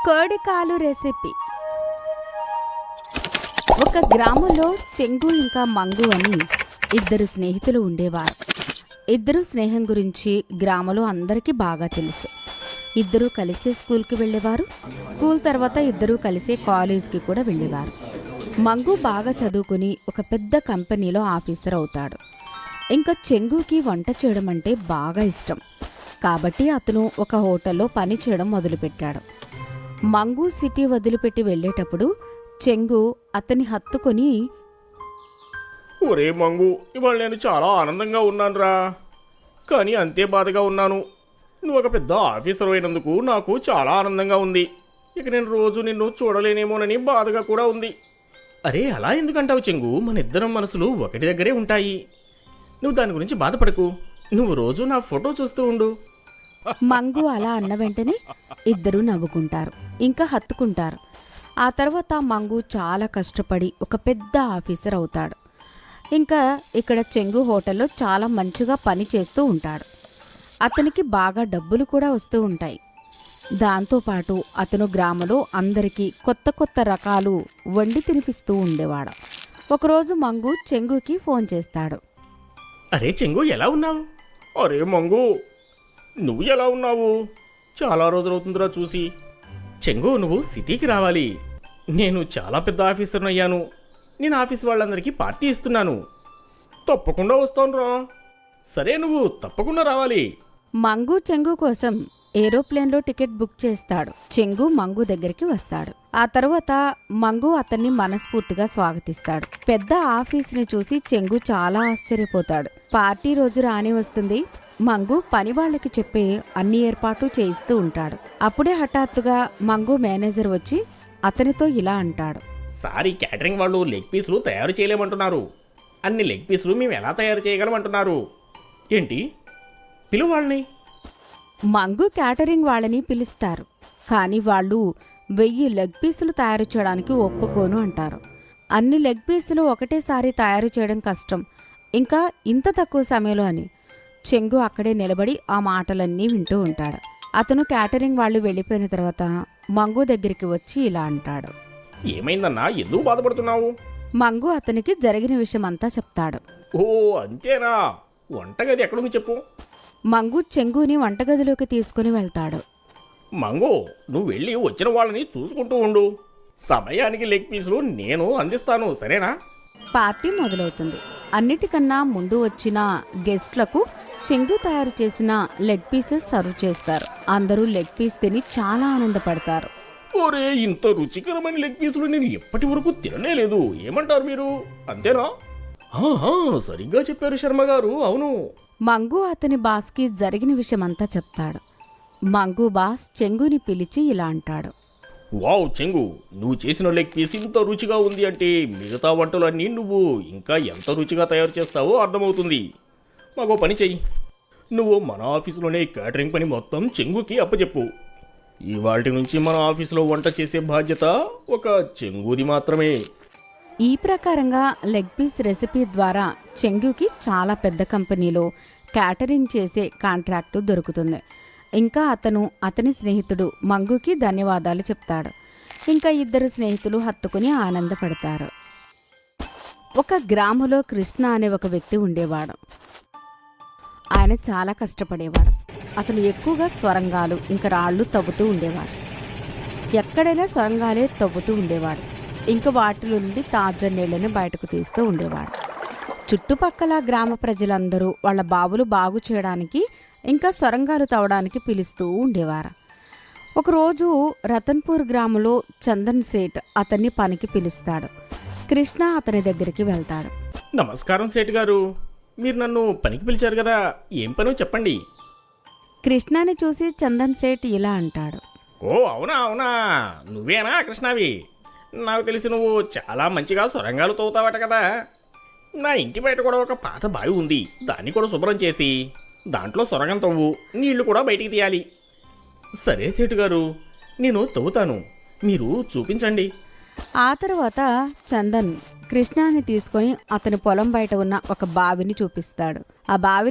కోడికాలు recipe. ఒక గ్రామంలో చెంగు ఇంకా మంగు అని ఇద్దరు స్నేహితులు ఉండేవారు. ఇద్దరు స్నేహం గురించి గ్రామంలో అందరికీ బాగా తెలుసు. ఇద్దరూ కలిసే స్కూల్కి వెళ్ళేవారు. స్కూల్ తర్వాత ఇద్దరూ కలిసే కాలేజ్కి కూడా వెళ్ళేవారు. మంగు బాగా చదువుకుని ఒక పెద్ద కంపెనీలో ఆఫీసర్ అవుతాడు. ఇంకా చెంగుకి వంట చేయడం అంటే బాగా ఇష్టం. కాబట్టి అతను ఒక హోటల్లో పని చేయడం మొదలుపెట్టాడు. మంగు సిటీ వదిలిపెట్టి వెళ్ళేటప్పుడు చెంగు అతన్ని హత్తుకొని, ఒరే మంగు, ఇవాళ నేను చాలా ఆనందంగా ఉన్నానురా, కానీ అంతే బాధగా ఉన్నాను. నువ్వు ఒక పెద్ద ఆఫీసర్ అయినందుకు నాకు చాలా ఆనందంగా ఉంది. ఇక నేను రోజు నిన్ను చూడలేనేమోనని బాధగా కూడా ఉంది. అరే, అలా ఎందుకంటావు చెంగు? మన ఇద్దరం మనసులు ఒకటి దగ్గరే ఉంటాయి. నువ్వు దాని గురించి బాధపడకు. నువ్వు రోజు నా ఫోటో చూస్తూ ఉండు. మంగు అలా అన్న వెంటనే ఇద్దరూ నవ్వుకుంటారు, ఇంకా హత్తుకుంటారు. ఆ తర్వాత మంగు చాలా కష్టపడి ఒక పెద్ద ఆఫీసర్ అవుతాడు. ఇంకా ఇక్కడ చెంగు హోటల్లో చాలా మంచిగా పని చేస్తూ ఉంటాడు. అతనికి బాగా డబ్బులు కూడా వస్తూ ఉంటాయి. దాంతోపాటు అతను గ్రామంలో అందరికీ కొత్త కొత్త రకాలు వండి తినిపిస్తూ ఉండేవాడు. ఒకరోజు మంగు చెంగుకి ఫోన్ చేస్తాడు. అరే చెంగు, ఎలా ఉన్నావు? అరే మంగు, నువ్వు ఎలా ఉన్నావు? చాలా రోజులవుతుందిరా చూసి. చెంగు, నువ్వు సిటీకి రావాలి. నేను చాలా పెద్ద ఆఫీసర్ని అయ్యాను. నేను ఆఫీస్ వాళ్ళందరికీ పార్టీ ఇస్తున్నాను. తప్పకుండా వస్తానురా. సరే, నువ్వు తప్పకుండా రావాలి. మంగు చెంగు కోసం ఏరోప్లేన్లో టికెట్ బుక్ చేస్తాడు. చెంగు మంగు దగ్గరికి వస్తాడు. ఆ తర్వాత మంగు అతన్ని మనస్ఫూర్తిగా స్వాగతిస్తాడు. పెద్ద ఆఫీస్ని చూసి చెంగు చాలా ఆశ్చర్యపోతాడు. పార్టీ రోజు రాని వస్తుంది. మంగు పని వాళ్ళకి చెప్పే అన్ని ఏర్పాట్లు చేయిస్తూ ఉంటాడు. అప్పుడే హఠాత్తుగా మంగు మేనేజర్ వచ్చి అతనితో ఇలా అంటాడు. సారీ, క్యాటరింగ్ వాళ్ళు లెగ్ పీసులు తయారు చేయలేమంటున్నారు. అన్ని లెగ్ పీసులు మేము ఎలా తయారు చేయగలమంటున్నారు. ఏంటి? పిలువు వాళ్ళని. మంగు క్యాటరింగ్ వాళ్ళని పిలుస్తారు. కానీ వాళ్ళు 1000 లెగ్ పీసులు తయారు చేయడానికి ఒప్పుకోను అంటారు. అన్ని లెగ్ పీసులు ఒకటేసారి తయారు చేయడం కష్టం, ఇంకా ఇంత తక్కువ సమయంలో అని. చెంగు అక్కడే నిలబడి ఆ మాటలన్నీ వింటూ ఉంటాడు. అతను క్యాటరింగ్ వాళ్ళు వెళ్ళిపోయిన తర్వాత మంగు దగ్గరికి వచ్చి ఇలా అంటాడు. ఏమైందన్నా, ఎందుకు బాధపడుతున్నావు? మంగు అతనికి జరిగిన విషయం అంతా చెప్తాడు. ఓ అంతేనా? వంటగది ఎక్కడుంది చెప్పు. మంగు చెంగుని వంటగదిలోకి తీసుకుని వెళ్తాడు. మంగు, నువ్వు వెళ్ళి వచ్చిన వాళ్ళని చూసుకుంటూ ఉండు. సమయానికి లెగ్ పీసులు నేను అందిస్తాను, సరేనా? పార్టీ మొదలవుతుంది. అన్నిటికన్నా ముందు వచ్చిన గెస్ట్లకు చెంగు తయారు చేసిన లెగ్ పీసెస్ సర్వ్ చేస్తారు. అందరూ లెగ్ పీస్ తిని చాలా ఆనందపడతారు. ఒరే, ఇంత రుచికరమైన లెగ్ పీసులు నేను ఎప్పటి వరకు తినలేదు. ఏమంటారు మీరు? అంతేనా? సరిగ్గా చెప్పారు శర్మ గారు. అవును. మంగు అతని బాస్కి జరిగిన విషయమంతా చెప్తాడు. మంగు బాస్ చెంగుని పిలిచి ఇలా అంటాడు. వావ్ చెంగు, నువ్వు చేసిన లెగ్ పీస్ ఇంత రుచిగా ఉంది అంటే మిగతా వంటలన్నీ నువ్వు ఇంకా ఎంత రుచిగా తయారు చేస్తావో అర్థమవుతుంది. మాకో పని చెయ్యి. నువ్వు మన ఆఫీసులోనే క్యాటరింగ్ పని మొత్తం చెంగుకి అప్పచెప్పు. ఇవాల్టి నుంచి మన ఆఫీసులో వంట చేసే బాధ్యత ఒక చెంగుది మాత్రమే. ఈ ప్రకారంగా లెగ్ పీస్ రెసిపీ ద్వారా చెంగుకి చాలా పెద్ద కంపెనీలో క్యాటరింగ్ చేసే కాంట్రాక్టు దొరుకుతుంది. ఇంకా అతని స్నేహితుడు మంగుకి ధన్యవాదాలు చెప్తాడు. ఇంకా ఇద్దరు స్నేహితులు హత్తుకుని ఆనందపడతారు. ఒక గ్రామంలో కృష్ణ అనే ఒక వ్యక్తి ఉండేవాడు. ఆయన చాలా కష్టపడేవాడు. అతను ఎక్కువగా సొరంగాలు ఇంకా రాళ్ళు తవ్వుతూ ఉండేవాడు. ఎక్కడైనా సొరంగాలే తవ్వుతూ ఉండేవాడు. ఇంకా వాటిలో నుండి తాజా నీళ్లను బయటకు తీస్తూ ఉండేవాడు. చుట్టుపక్కల గ్రామ ప్రజలందరూ వాళ్ళ బావులు బాగు చేయడానికి ఇంకా సొరంగాలు తవ్వడానికి పిలుస్తూ ఉండేవారు. ఒకరోజు రతన్పూర్ గ్రామంలో చందన్ సేట్ అతన్ని పనికి పిలుస్తాడు. కృష్ణ అతని దగ్గరికి వెళ్తాడు. నమస్కారం సేట్ గారు, మీరు నన్ను పనికి పిలిచారు కదా, ఏం పనో చెప్పండి. కృష్ణని చూసి చందన్ సేట్ ఇలా అంటాడు. ఓ అవునా అవునా, నువ్వేనా కృష్ణవి? నాకు తెలిసి నువ్వు చాలా మంచిగా సొరంగాలు తవ్వుతావట కదా. నా ఇంటి బయట కూడా ఒక పాత బావి ఉంది. దాన్ని కూడా శుభ్రం చేసి దాంట్లో సొరంగం తవ్వు, నీళ్లు కూడా బయటికి తీయాలి. సరే సేటు గారు, నేను తవ్వుతాను, మీరు చూపించండి. ఆ తర్వాత చందన్ కృష్ణని తీసుకొని అతని పొలం బయట ఉన్న ఒక బావిని చూపిస్తాడు. ఆ బావిని